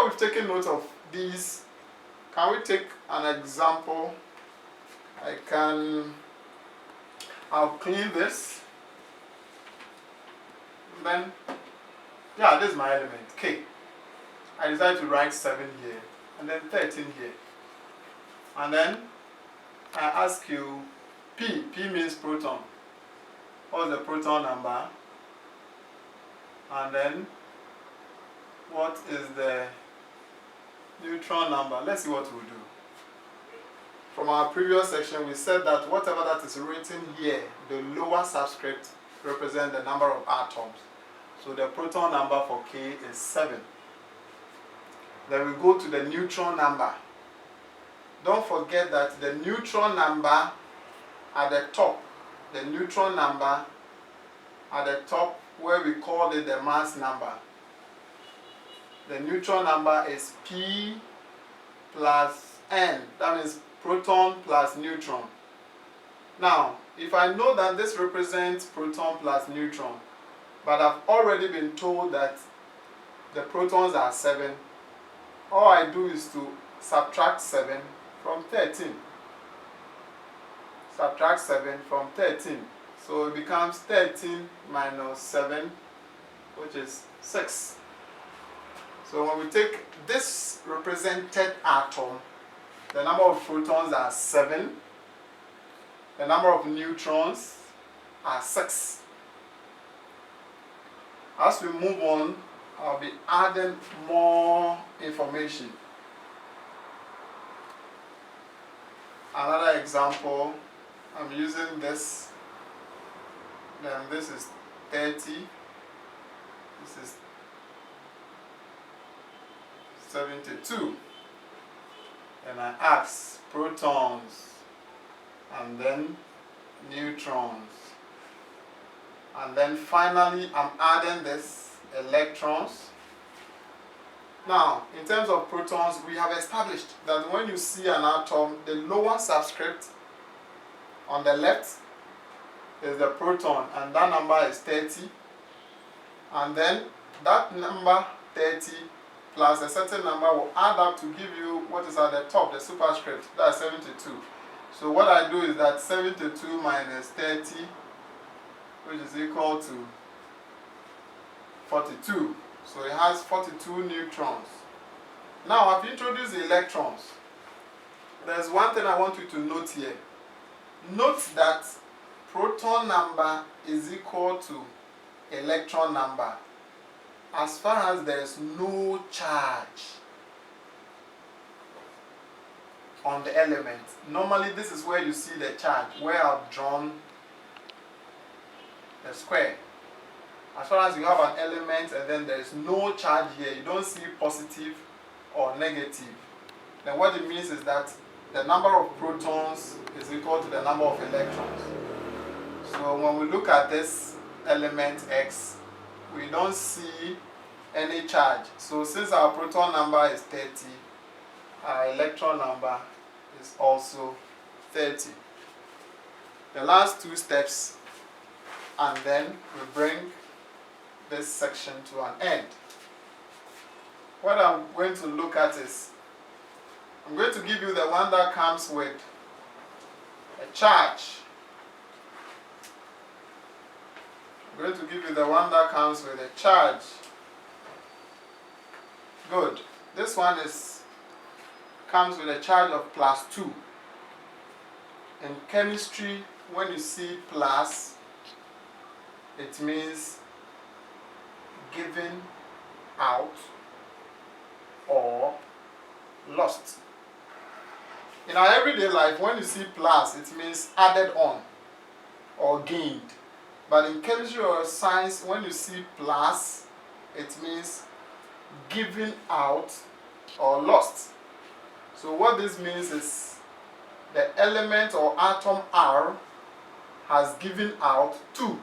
we've taken note of these, can we take an example? I'll clean this. And then, yeah, this is my element, K. I decided to write 7 here, and then 13 here. And then, I ask you, P means proton. What's the proton number? And then, what is the neutron number? Let's see what we'll do. From our previous section, we said that whatever that is written here, the lower subscript represents the number of atoms. So the proton number for K is 7. Then we go to the neutron number. Don't forget that the neutron number at the top, the neutron number at the top where we call it the mass number. The neutron number is P plus N. That means proton plus neutron. Now, if I know that this represents proton plus neutron, but I've already been told that the protons are 7, all I do is to subtract 7 from 13. Subtract 7 from 13. So it becomes 13 minus 7, which is 6. So when we take this represented atom, the number of protons are 7. The number of neutrons are 6. As we move on, I'll be adding more information. Another example, I'm using this. Then this is 30. This is 72. And I ask protons and then neutrons. And then finally I'm adding this electrons. Now, in terms of protons, we have established that when you see an atom, the lower subscript on the left is the proton, and that number is 30. And then that number 30 plus a certain number will add up to give you what is at the top, the superscript, that's 72. So what I do is that 72 minus 30, which is equal to 42. So it has 42 neutrons. Now I've introduced the electrons. There's one thing I want you to note here. Note that proton number is equal to electron number as far as there is no charge on the element. Normally this is where you see the charge, where I've drawn the square. As far as you have an element and then there is no charge here, you don't see positive or negative, then what it means is that the number of protons is equal to the number of electrons. So when we look at this element X, we don't see any charge. So since our proton number is 30, our electron number is also 30. The last two steps, and then we bring this section to an end. What I'm going to look at is, I'm going to give you the one that comes with a charge. I'm going to give you the one that comes with a charge. Good. This one comes with a charge of +2. In chemistry, when you see plus, it means given out or lost. In our everyday life, when you see plus, it means added on or gained. But in chemistry or science, when you see plus, it means given out or lost. So what this means is the element or atom R has given out 2.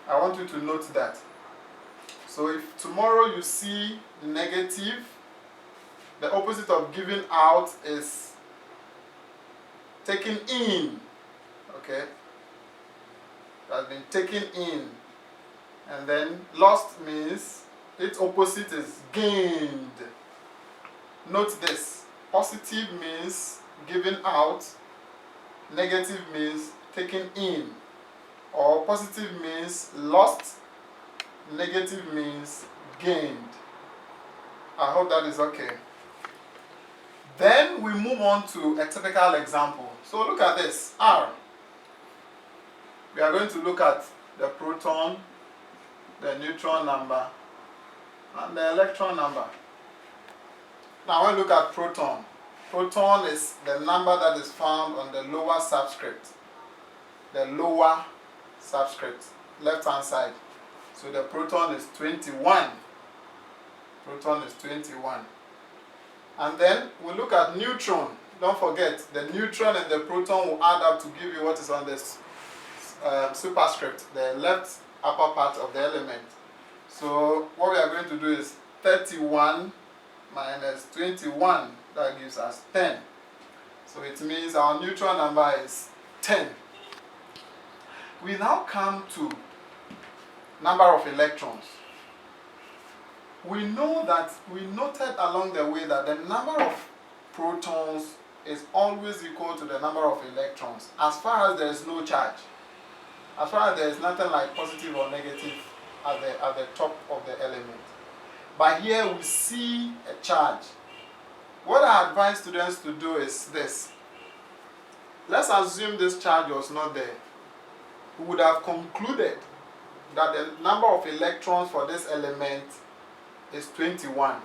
I want you to note that. So if tomorrow you see negative, the opposite of giving out is taken in. Okay? It has been taken in. And then lost means its opposite is gained. Note this. Positive means given out, negative means taken in, or positive means lost, negative means gained. I hope that is okay. Then we move on to a typical example. So look at this, R. We are going to look at the proton, the neutron number, and the electron number. Now when we look at proton, proton is the number that is found on the lower subscript. The lower subscript, left hand side. So the proton is 21. Proton is 21. And then we look at neutron. Don't forget, the neutron and the proton will add up to give you what is on this superscript, the left upper part of the element. So what we are going to do is 31 minus 21, that gives us 10. So it means our neutron number is 10. We now come to number of electrons. We know that we noted along the way that the number of protons is always equal to the number of electrons as far as there is no charge. As far as there is nothing like positive or negative at the top of the element. But here we see a charge. What I advise students to do is this. Let's assume this charge was not there. We would have concluded that the number of electrons for this element is 21,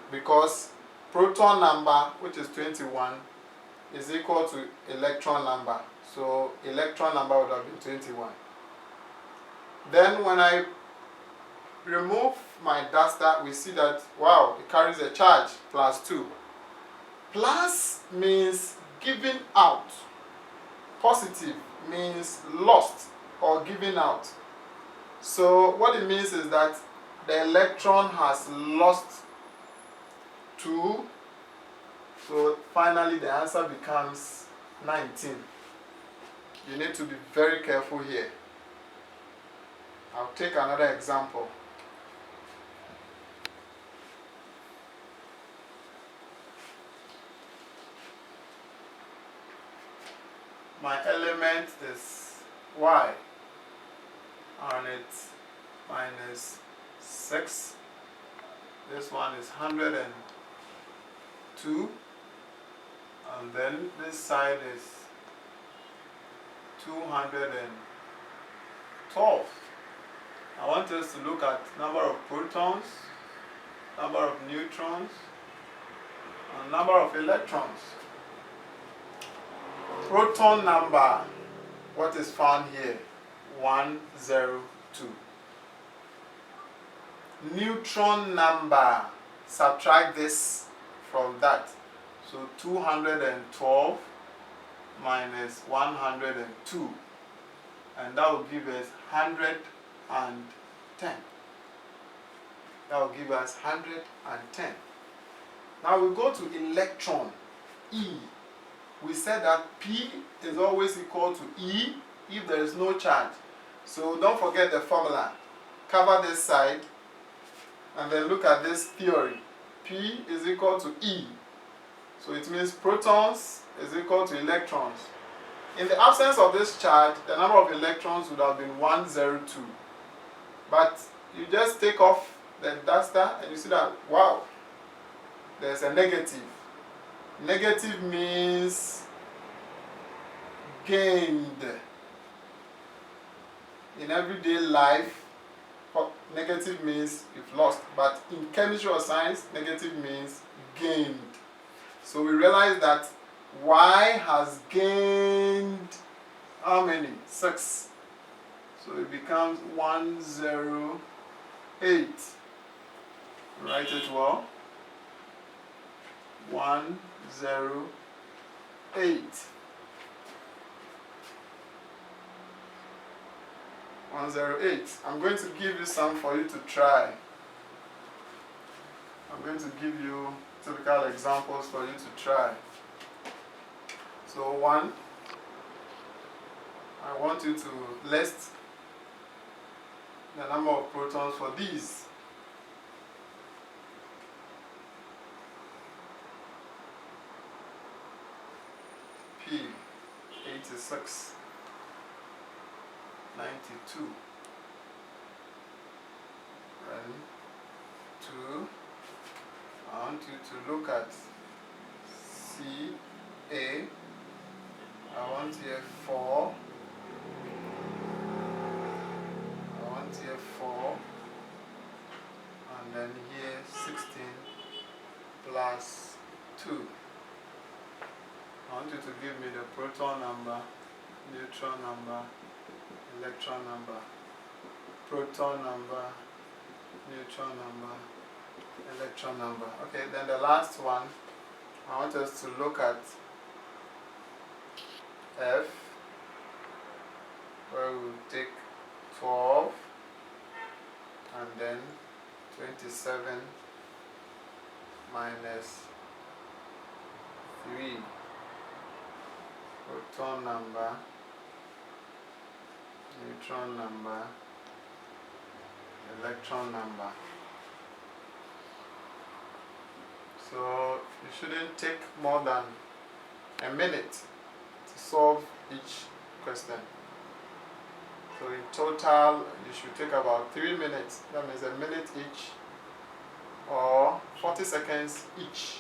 because proton number, which is 21, is equal to electron number. So electron number would have been 21. Then when I remove my duster, we see that, wow, it carries a charge, +2. Plus means given out. Positive means lost or given out. So what it means is that the electron has lost 2. So finally the answer becomes 19. You need to be very careful here. I'll take another example. My element is Y, and it's -6. This one is 102, and then this side is 212. I want us to look at number of protons, number of neutrons, and number of electrons. Proton number, what is found here? 102. Neutron number, subtract this from that. So 212 minus 102. And that will give us 110. That will give us 110. Now we go to electron, E. We said that P is always equal to E if there is no charge. So don't forget the formula. Cover this side and then look at this theory. P is equal to E. So it means protons is equal to electrons. In the absence of this charge, the number of electrons would have been 102. But you just take off the duster and you see that, wow, there's a negative. Negative means gained. In everyday life, negative means you've lost. But in chemistry or science, negative means gained. So we realize that Y has gained how many? 6. So it becomes 108. Write it well. 108. 108. I'm going to give you some for you to try. I'm going to give you typical examples for you to try. So 1, I want you to list the number of protons for these. P 86, 92, and 2. I want you to look at C, A. I want here 4. I want here 4. And then here 16 plus 2. I want you to give me the proton number, neutron number, electron number. Proton number, neutron number, electron number. Okay, then the last one, I want us to look at F, where we will take 12 and then 27 minus 3. Proton number, neutron number, electron number. So you shouldn't take more than a minute to solve each question. So in total, you should take about 3 minutes. That means a minute each, or 40 seconds each.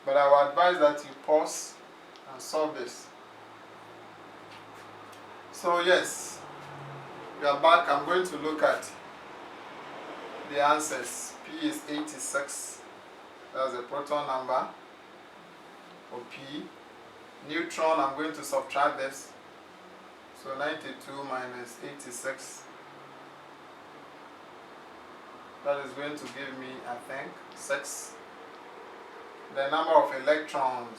But I would advise that you pause and solve this. So yes, we are back. I'm going to look at the answers. P is 86. That's the proton number for P. Neutron, I'm going to subtract this. So 92 minus 86. That is going to give me, I think, 6. The number of electrons,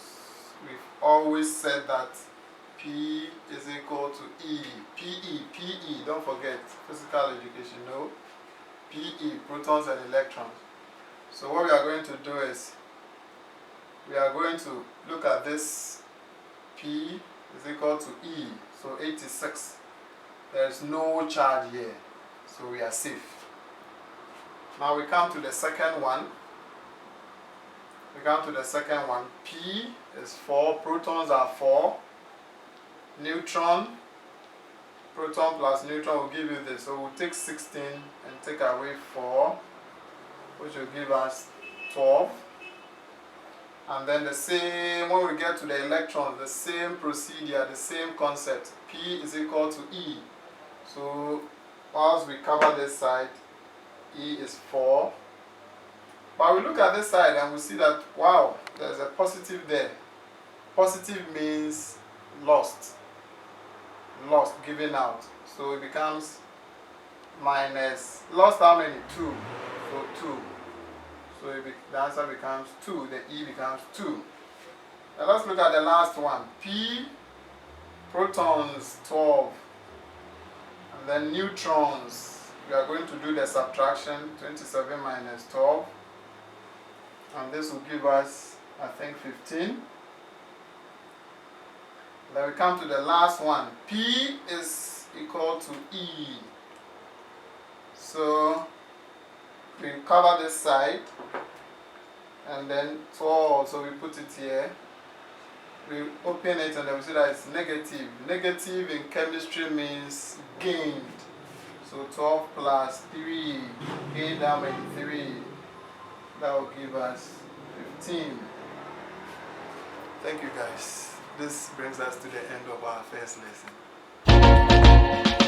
we've always said that P is equal to E. PE, don't forget, physical education, no? PE, protons and electrons. So what we are going to do is, we are going to look at this. P is equal to E, so 86. There is no charge here, so we are safe. Now we come to the second one. We come to the second one. P is 4, protons are 4. Neutron, proton plus neutron will give you this. So we'll take 16 and take away 4, which will give us 12. And then the same, when we get to the electrons, the same procedure, the same concept. P is equal to E. So whilst we cover this side, E is 4. But we look at this side and we see that, wow, there's a positive there. Positive means lost. Lost, given out. So it becomes minus, lost how many? 2. So 2. So the answer becomes 2. The E becomes 2. Now let's look at the last one. P, protons 12. And then neutrons. We are going to do the subtraction. 27 minus 12. And this will give us, I think, 15. Then we come to the last one. P is equal to E. So we cover this side. And then 12, so we put it here. We open it and then we see that it's negative. Negative in chemistry means gained. So 12 plus 3, gained how many? 3. That will give us 15. Thank you guys. This brings us to the end of our first lesson.